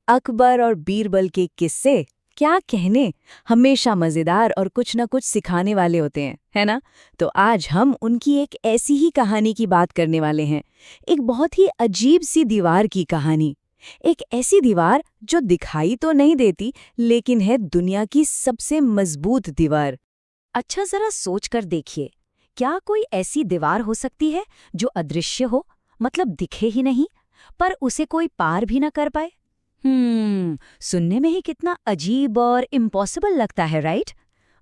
अकबर और बीरबल के किस्से क्या कहने, हमेशा मजेदार और कुछ न कुछ सिखाने वाले होते हैं, है ना? तो आज हम उनकी एक ऐसी ही कहानी की बात करने वाले हैं। एक बहुत ही अजीब सी दीवार की कहानी। एक ऐसी दीवार जो दिखाई तो नहीं देती, लेकिन है दुनिया की सबसे मजबूत दीवार। अच्छा, जरा सोच कर देखिए, क्या कोई ऐसी दीवार हो सकती है जो अदृश्य हो, मतलब दिखे ही नहीं, पर उसे कोई पार भी न कर पाए? सुनने में ही कितना अजीब और इम्पॉसिबल लगता है, राइट?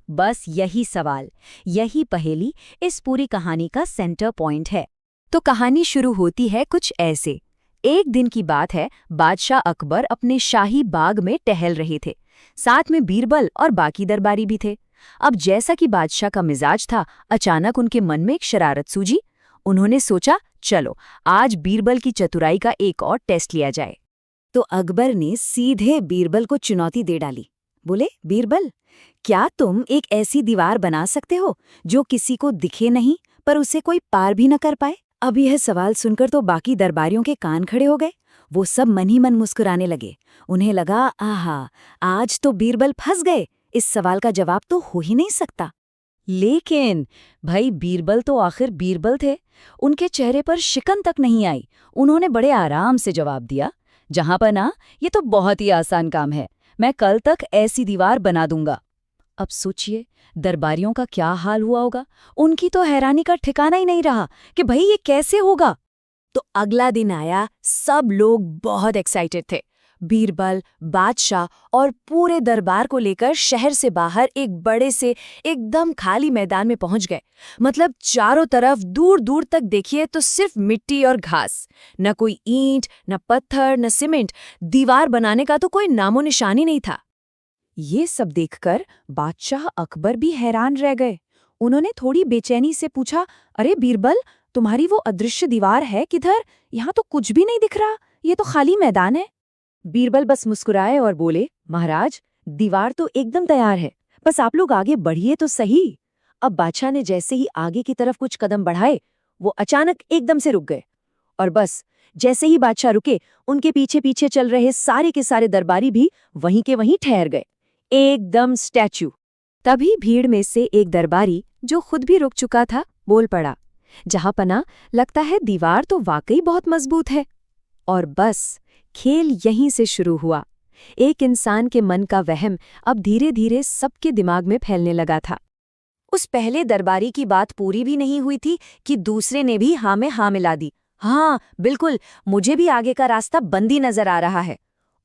बस यही सवाल, यही पहेली इस पूरी कहानी का सेंटर पॉइंट है। तो कहानी शुरू होती है कुछ ऐसे। एक दिन की बात है, बादशाह अकबर अपने शाही बाग में टहल रहे थे। साथ में बीरबल और बाकी दरबारी भी थे। अब जैसा कि बादशाह का मिजाज था, अचानक उनके मन में एक शरारत सूझी। उन्होंने सोचा, चलो आज बीरबल की चतुराई का एक और टेस्ट लिया जाए। तो अकबर ने सीधे बीरबल को चुनौती दे डाली। बोले, बीरबल, क्या तुम एक ऐसी दीवार बना सकते हो जो किसी को दिखे नहीं, पर उसे कोई पार भी न कर पाए? अब यह सवाल सुनकर तो बाकी दरबारियों के कान खड़े हो गए। वो सब मन ही मन मुस्कुराने लगे। उन्हें लगा, आहा, आज तो बीरबल फंस गए, इस सवाल का जवाब तो हो ही नहीं सकता। लेकिन भाई, बीरबल तो आखिर बीरबल थे। उनके चेहरे पर शिकन तक नहीं आई। उन्होंने बड़े आराम से जवाब दिया, जहां पर ना, ये तो बहुत ही आसान काम है, मैं कल तक ऐसी दीवार बना दूंगा। अब सोचिए, दरबारियों का क्या हाल हुआ होगा। उनकी तो हैरानी का ठिकाना ही नहीं रहा कि भाई ये कैसे होगा। तो अगला दिन आया, सब लोग बहुत एक्साइटेड थे। बीरबल, बादशाह और पूरे दरबार को लेकर शहर से बाहर एक बड़े से एकदम खाली मैदान में पहुंच गए। मतलब चारों तरफ दूर दूर तक देखिए तो सिर्फ मिट्टी और घास, न कोई ईंट, न पत्थर, न सीमेंट। दीवार बनाने का तो कोई नामो निशान ही नहीं था। ये सब देखकर बादशाह अकबर भी हैरान रह गए। उन्होंने थोड़ी बेचैनी से पूछा, अरे बीरबल, तुम्हारी वो अदृश्य दीवार है किधर? यहाँ तो कुछ भी नहीं दिख रहा, ये तो खाली मैदान है। बीरबल बस मुस्कुराए और बोले, महाराज, दीवार तो एकदम तैयार है, बस आप लोग आगे बढ़िए तो सही। अब बादशाह ने जैसे ही आगे की तरफ कुछ कदम बढ़ाए, वो अचानक एकदम से रुक गए। और बस जैसे ही बादशाह रुके, उनके पीछे पीछे चल रहे सारे के सारे दरबारी भी वहीं के वहीं ठहर गए, एकदम स्टैच्यू। तभी भीड़ में से एक दरबारी, जो खुद भी रुक चुका था, बोल पड़ा, जहां पना, लगता है दीवार तो वाकई बहुत मजबूत है। और बस खेल यहीं से शुरू हुआ। एक इंसान के मन का वहम अब धीरे धीरे सबके दिमाग में फैलने लगा था। उस पहले दरबारी की बात पूरी भी नहीं हुई थी कि दूसरे ने भी हाँ में हाँ मिला दी। हाँ बिल्कुल, मुझे भी आगे का रास्ता बंद ही नजर आ रहा है।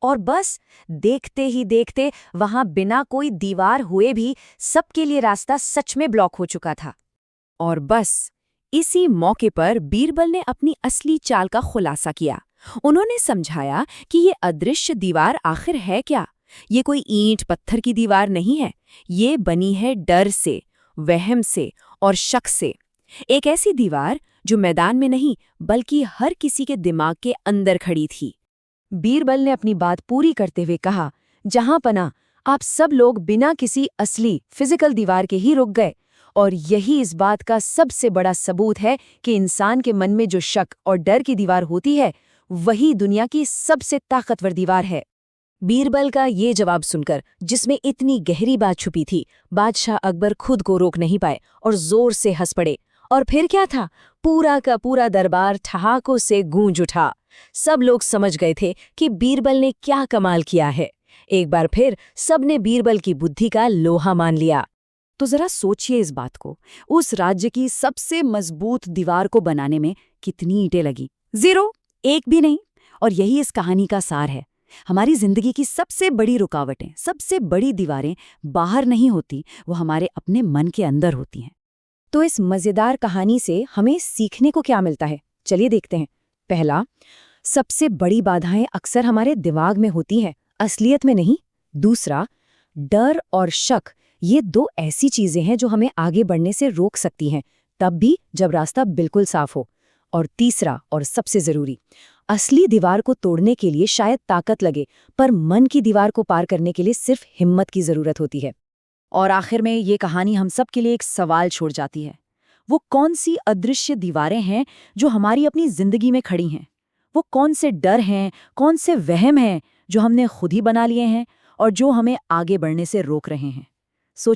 और बस देखते ही देखते वहां बिना कोई दीवार हुए भी सबके लिए रास्ता सच में ब्लॉक हो चुका था। और बस इसी मौके पर बीरबल ने अपनी असली चाल का खुलासा किया। उन्होंने समझाया कि ये अदृश्य दीवार आखिर है क्या। ये कोई ईंट पत्थर की दीवार नहीं है, ये बनी है डर से, वहम से और शक से। एक ऐसी दीवार जो मैदान में नहीं, बल्कि हर किसी के दिमाग के अंदर खड़ी थी। बीरबल ने अपनी बात पूरी करते हुए कहा, जहां पना, आप सब लोग बिना किसी असली फिजिकल दीवार के ही रुक गए, और यही इस बात का सबसे बड़ा सबूत है कि इंसान के मन में जो शक और डर की दीवार होती है, वही दुनिया की सबसे ताकतवर दीवार है। बीरबल का ये जवाब सुनकर, जिसमें इतनी गहरी बात छुपी थी, बादशाह अकबर खुद को रोक नहीं पाए और जोर से हंस पड़े। और फिर क्या था, पूरा का पूरा दरबार ठहाकों से गूंज उठा। सब लोग समझ गए थे कि बीरबल ने क्या कमाल किया है। एक बार फिर सबने बीरबल की बुद्धि का लोहा मान लिया। तो जरा सोचिए इस बात को, उस राज्य की सबसे मजबूत दीवार को बनाने में कितनी ईंटें लगी? 0, एक भी नहीं। और यही इस कहानी का सार है। हमारी जिंदगी की सबसे बड़ी रुकावटें, सबसे बड़ी दीवारें बाहर नहीं होती, वो हमारे अपने मन के अंदर होती हैं। तो इस मजेदार कहानी से हमें सीखने को क्या मिलता है? चलिए देखते हैं। पहला, सबसे बड़ी बाधाएं अक्सर हमारे दिमाग में होती हैं, असलियत में नहीं। दूसरा, डर और शक, ये 2 ऐसी चीजें हैं जो हमें आगे बढ़ने से रोक सकती हैं, तब भी जब रास्ता बिल्कुल साफ हो। और तीसरा और सबसे जरूरी, असली दीवार को तोड़ने के लिए शायद ताकत लगे, पर मन की दीवार को पार करने के लिए सिर्फ हिम्मत की जरूरत होती है। और आखिर में ये कहानी हम सब के लिए एक सवाल छोड़ जाती है। वो कौन सी अदृश्य दीवारें हैं जो हमारी अपनी जिंदगी में खड़ी हैं? वो कौन से डर हैं, कौन से वहम हैं जो हमने खुद ही बना लिए हैं और जो हमें आगे बढ़ने से रोक रहे हैं।